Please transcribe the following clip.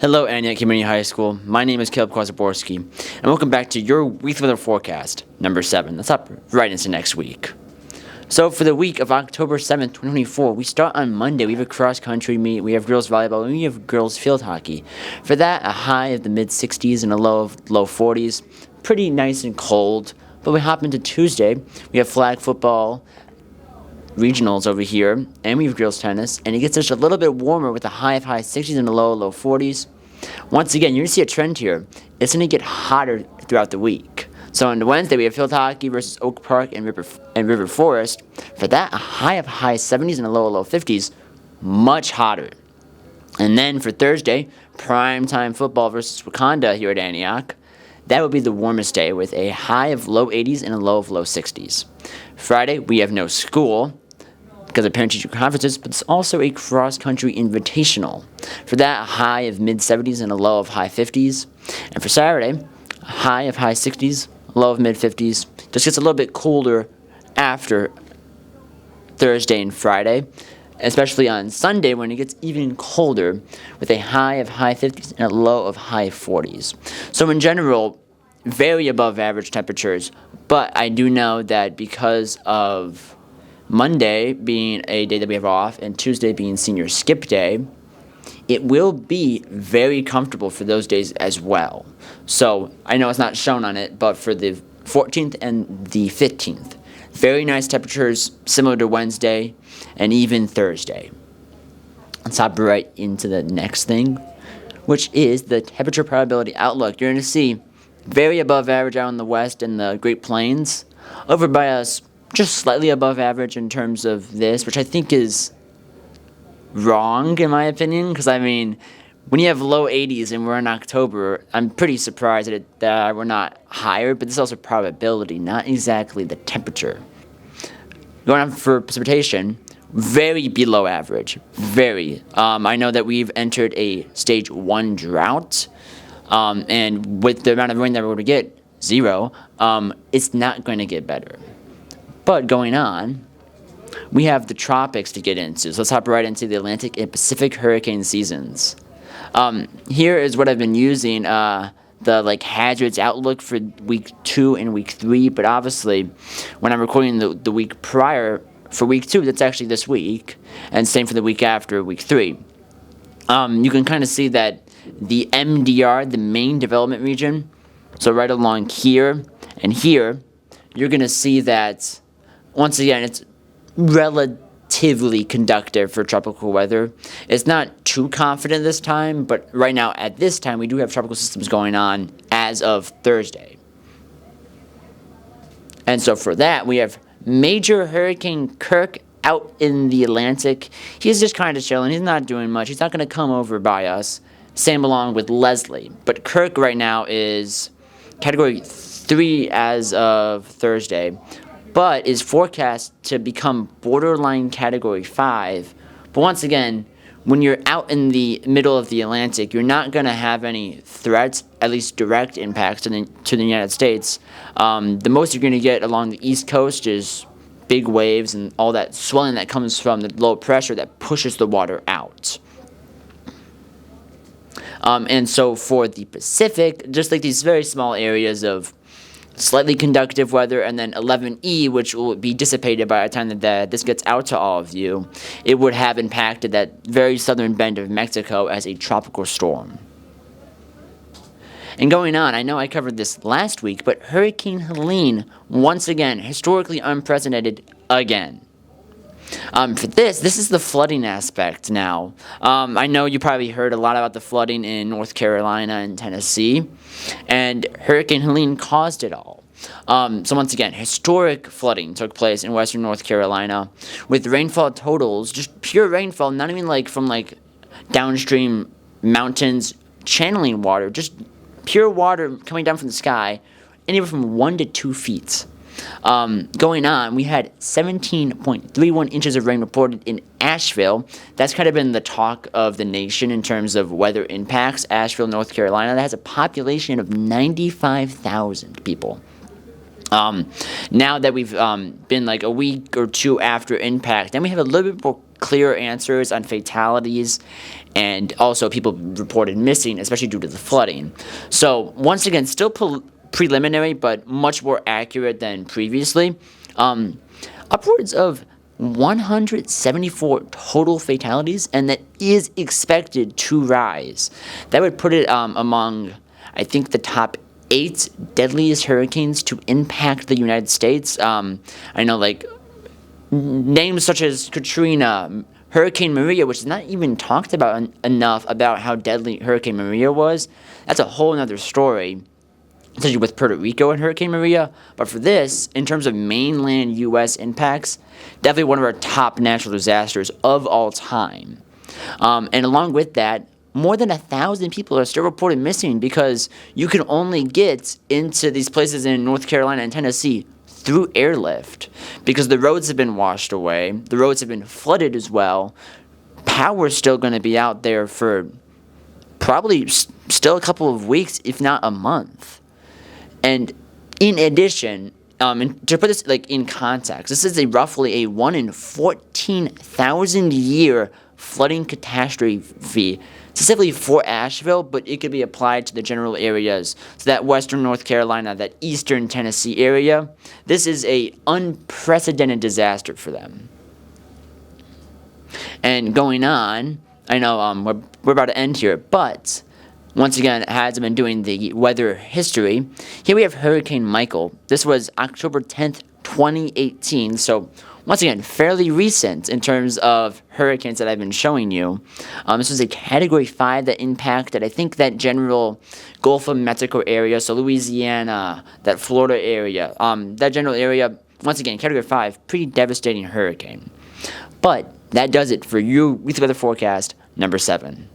Hello, Antioch Community High School. My name is Caleb Kwasaborski, and welcome back to your weekly weather forecast, number 7. That's up right into next week. So for the week of October 7th, 2024, we start on Monday. We have a cross-country meet, we have girls volleyball, and we have girls field hockey. For that, a high of the mid-60s and a low of low 40s. Pretty nice and cold. But we hop into Tuesday. We have flag football, regionals over here, and we have girls tennis, and it gets just a little bit warmer with a high of high 60s and a low 40s. Once again, you're going to see a trend here. It's going to get hotter throughout the week. So on Wednesday, we have field hockey versus Oak Park and River Forest. For that, a high of high 70s and a low 50s, much hotter. And then for Thursday, primetime football versus Wakanda here at Antioch. That would be the warmest day with a high of low 80s and a low 60s. Friday, we have no school because of parent-teacher conferences, but it's also a cross-country invitational. For that, a high of mid-70s and a low of high 50s. And for Saturday, a high of high 60s, low of mid-50s. Just gets a little bit colder after Thursday and Friday, especially on Sunday when it gets even colder with a high of high 50s and a low of high 40s. So in general, very above average temperatures, but I do know that because of Monday being a day that we have off and Tuesday being senior skip day, it will be very comfortable for those days as well. So I know it's not shown on it, but for the 14th and the 15th, very nice temperatures similar to Wednesday and even Thursday. Let's hop right into the next thing, which is the temperature probability outlook. You're going to see very above average out in the west and the Great Plains. Over by us, just slightly above average in terms of this, which I think is wrong in my opinion, because I mean, when you have low 80s and we're in October, I'm pretty surprised that we're not higher, but this is also probability, not exactly the temperature. Going on for precipitation, very below average, very. I know that we've entered a stage 1 drought, and with the amount of rain that we're going to get, 0, it's not going to get better. But going on, we have the tropics to get into. So let's hop right into the Atlantic and Pacific hurricane seasons. Here is what I've been using, the hazards outlook for week 2 and week 3. But obviously, when I'm recording the week prior for week 2, that's actually this week, and same for the week after, week 3. You can kind of see that the MDR, the main development region, so right along here and here, you're going to see that, once again, it's relatively conductive for tropical weather. It's not too confident this time, but right now, at this time, we do have tropical systems going on as of Thursday. And so for that, we have Major Hurricane Kirk out in the Atlantic. He's just kind of chilling. He's not doing much. He's not going to come over by us. Same along with Leslie. But Kirk right now is Category 3 as of Thursday, but is forecast to become borderline Category 5. But once again, when you're out in the middle of the Atlantic, you're not going to have any threats, at least direct impacts to the United States. The most you're going to get along the East Coast is big waves and all that swelling that comes from the low pressure that pushes the water out. And so for the Pacific, just like these very small areas of slightly conductive weather, and then 11E, which will be dissipated by the time that this gets out to all of you, it would have impacted that very southern bend of Mexico as a tropical storm. And going on, I know I covered this last week, but Hurricane Helene, once again, historically unprecedented again. For this is the flooding aspect now. I know you probably heard a lot about the flooding in North Carolina and Tennessee, and Hurricane Helene caused it all. So once again, historic flooding took place in western North Carolina with rainfall totals, just pure rainfall, not even from downstream mountains channeling water, just pure water coming down from the sky, anywhere from 1 to 2 feet. Going on, we had 17.31 inches of rain reported in Asheville. That's kind of been the talk of the nation in terms of weather impacts. Asheville, North Carolina, that has a population of 95,000 people. Now that we've been a week or two after impact, then we have a little bit more clear answers on fatalities and also people reported missing, especially due to the flooding. So once again, still preliminary, but much more accurate than previously. Upwards of 174 total fatalities, and that is expected to rise. That would put it among, I think, the top 8 deadliest hurricanes to impact the United States. I know, like, names such as Katrina, Hurricane Maria, which is not even talked about enough about how deadly Hurricane Maria was. That's a whole other story, especially with Puerto Rico and Hurricane Maria. But for this, in terms of mainland U.S. impacts, definitely one of our top natural disasters of all time. And along with that, more than 1,000 people are still reported missing because you can only get into these places in North Carolina and Tennessee through airlift because the roads have been washed away. The roads have been flooded as well. Power's still going to be out there for probably still a couple of weeks, if not a month. And in addition, and to put this in context, this is roughly a 1 in 14,000 year flooding catastrophe, specifically for Asheville, but it could be applied to the general areas. So that western North Carolina, that eastern Tennessee area, this is a unprecedented disaster for them. And going on, I know we're about to end here, but once again, has been doing the weather history. Here we have Hurricane Michael. This was October 10th, 2018. So once again, fairly recent in terms of hurricanes that I've been showing you. This was a Category 5 that impacted, I think, that general Gulf of Mexico area, so Louisiana, that Florida area. That general area, once again, Category 5, pretty devastating hurricane. But that does it for your weekly weather forecast number 7.